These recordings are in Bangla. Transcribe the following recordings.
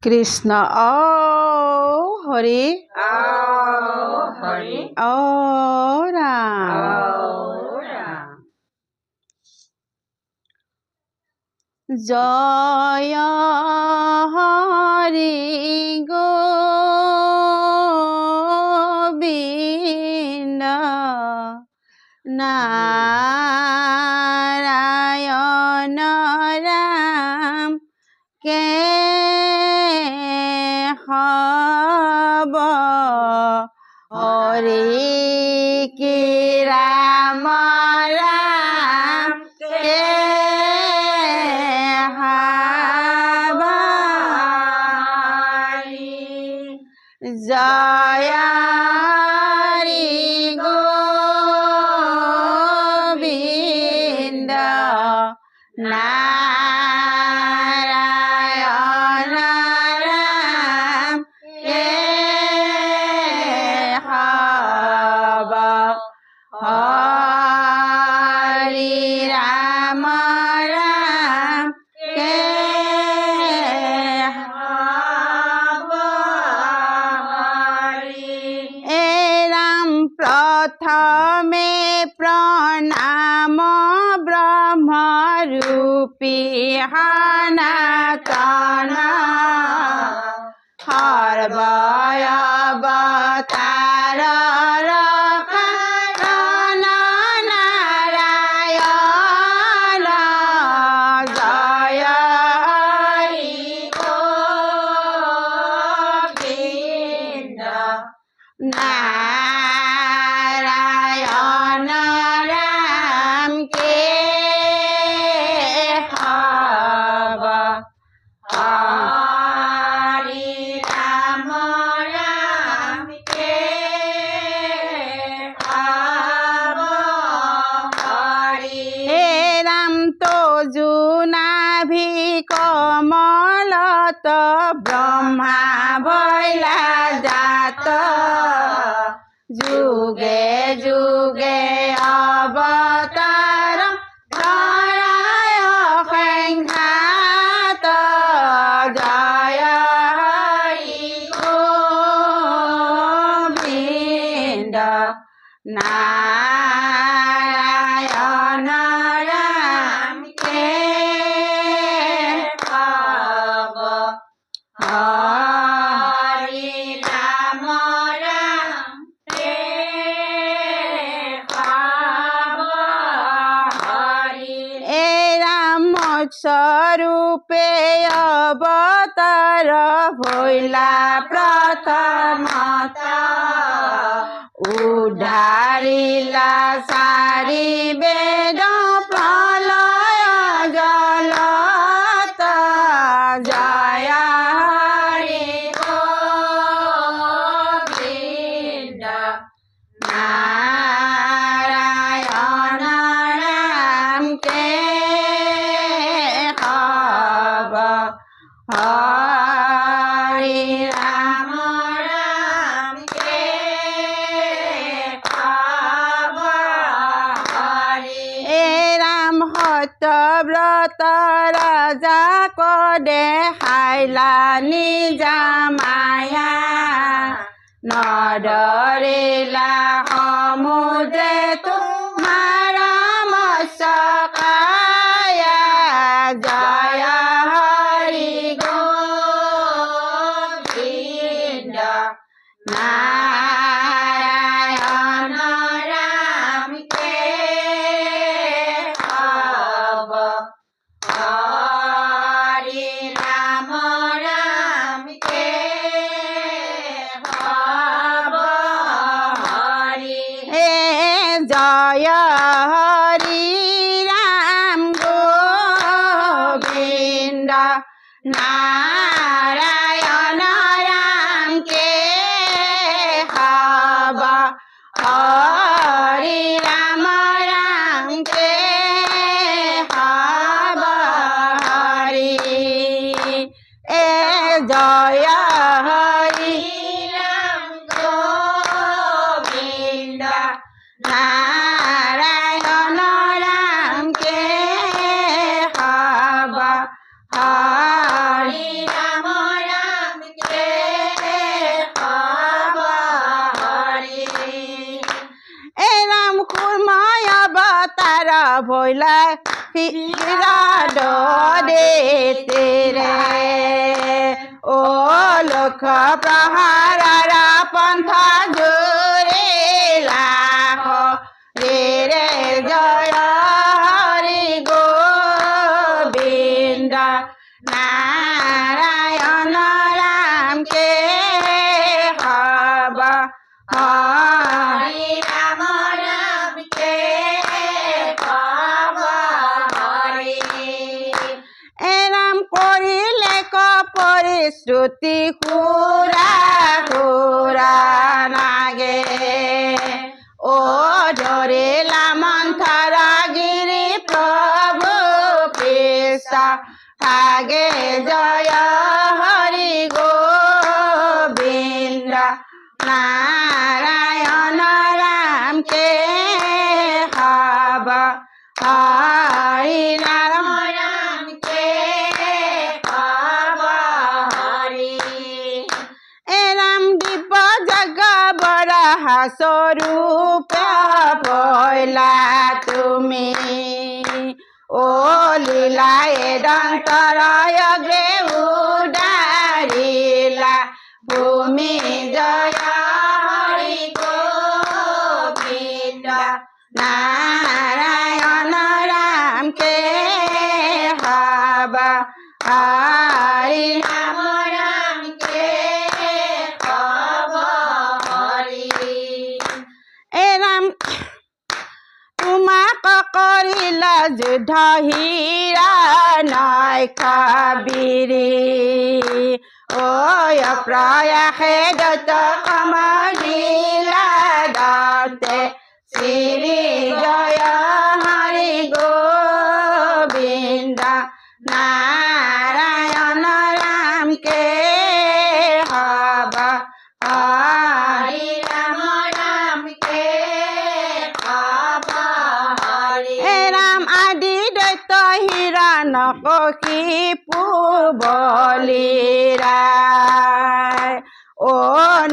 কৃষ্ণ হরে হরে রাম জয় হরি গোবিন্দ নারায়ণ রাম কে হব হরে কি রাম রাম কে হব জয় হরি গোবিন্দ নারায়ণ রাম কে হব হরি রাম রাম কে হব এ রাম প্রথমে প্রণাম ব্রহ্মরূপী সনাতন সর্বয়বতার কারণ নারায়ণ জয় হরি গোবিন্দ নারায়ণ রাম কে হব হরি রাম রাম কে হব হরি হে রাম তো জুনাভি কমলত ব্রহ্মা বৈলা জাত যুগে যুগে অবতার ধরায় সংঘাত জয় হরি গোবিন্দ নারায়ণ রাম কে হব হরি রাম রাম কে হব হরি এ রাম স্বরূপে অবতার ভৈলা প্রথমত উদ্ধারিলা সারি বেদ প্রলয় জলত জয় হরি গোবিন্দ নারায়ণ রাম কে হব হরি রাম রাম কে হব হরি এ রাম সত্যব্রত ৰাজা কদে হাইলা নিজা মায়া নদৰিলা সমুদ্ৰে তোমাৰ মৎস্যকায়া জয় হৰি গোবিন্দ নাৰায়ণ ৰাম কে হব হৰি ৰাম ৰাম কে হব হৰি হে জয় হৰি ৰাম গোবিন্দ নারায়ণ রাম কে হব হরি রাম রাম কে হব হরি এ জয় হরি রাম গোবিন্দ নারায়ণ রাম কে হব হরি রাম রাম ভৈলা হীরা দে তেরে ও লক্ষ প্রহারার পন্থ জোরে লাখ রে রে জয় হরি গোবিন্দ নারায়ণ রাম কে হব হরি রাম রাম কে হব হরি এরাম করিলে পরিশ্রুতি খুরা খুরা নাগে ও ধরিলা মন্থর গিরি প্রভু কৃষ্ণ আগে জয় হরি গোবিন্দ নারায়ণ রাম কে হব হরি রাম রাম কে হব হরি এরাম দিব্য জগ বরাহ স্বরূপ পয়লা তুমি ও লীলায় দন্তরয় গ্রে উদারিলা ভূমি জয় হরি গোবিন্দ নারায়ণ রাম কে হব হরি রাম রাম কে হব হরি এরাম তোমাক কৰিলা যুদ্ধ হীৰা নাই কাবিৰি ঐ প্ৰয়াসে দত্ত কমৰিলা দত্তে শ্ৰী জয় হৰি গোবিন্দ নাৰায়ণ ৰাম কে হব হৰি ৰাম ৰাম কে হব হৰি ৰাম আদি দৈত্য হিৰণ্যকশিপু বলিৰা ও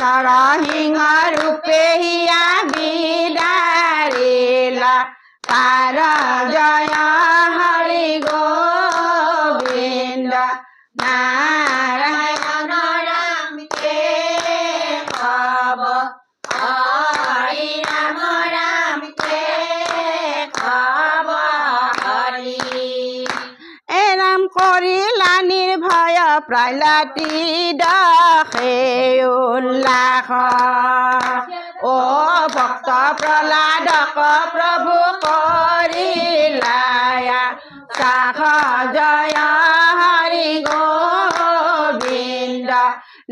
নৰসিংহ ৰূপে হিয়া বিদাৰিলা তাৰ জয় হৰি গোবিন্দ নাৰায়ণ ৰাম কে হব হৰি ৰাম ৰাম কে হব হৰি এৰাম কৰিলা নিৰ্ভয় প্ৰহ্লাদী দশে উল্লাস ও ভক্ত প্ৰহ্লাদক প্ৰভু কৰিলা সাখ জয় হৰি গোবিন্দ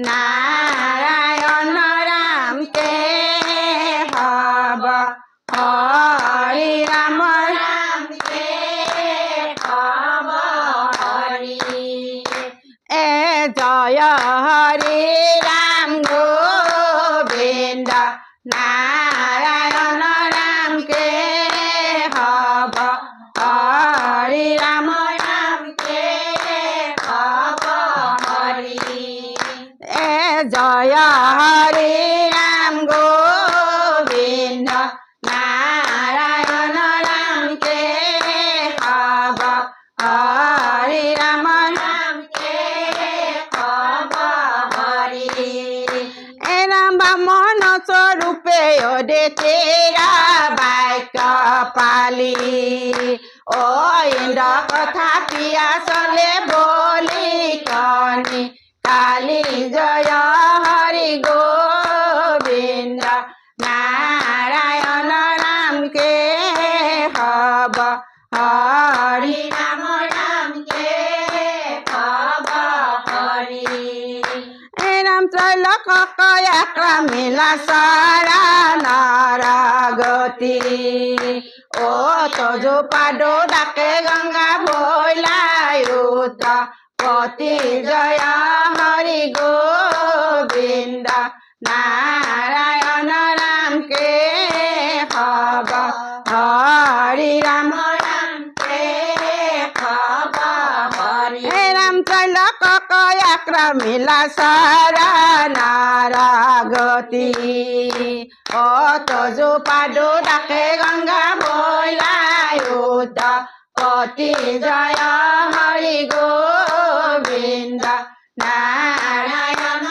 নাৰায়ণ ৰাম কে হব হৰি ৰাম ৰাম কে হব হৰি এ জয় হৰি ৰাম গোবিন্দ নাৰায়ণ ৰাম কে হব হৰি ৰাম ৰাম কে হব হৰি এ জয় হৰি ৰাম গোবিন্দ নাৰায়ণ ৰাম কে হব হৰি ৰাম ৰাম কে হব হৰি এৰাম বামন স্বৰূপে অদে তেৰা বাক্য পালি ও ইন্দ্ৰ কথা পিয়া চলে বলি কণি কালি জয় হৰি গোবিন্দ নাৰায়ণ ৰাম কে হব হৰি ৰাম ৰাম কে হব হৰি এৰাম ত্ৰৈলোক আক্ৰমিলা চৰণৰ গতি ও তজু পাদো ডাকে গংগা ভৈলায়ুত পতি জয় হৰি গোবিন্দ নাৰায়ণ ৰাম কে হব হৰি ৰাম ৰাম কে হব হৰি ৰাম ত্ৰৈলোক আক্ৰমিলা চৰণৰ গতি ও তজু পাদো ডাকে গংগা ভৈলায়ুত অতি জয় হরি গোবিন্দ নারায়ণ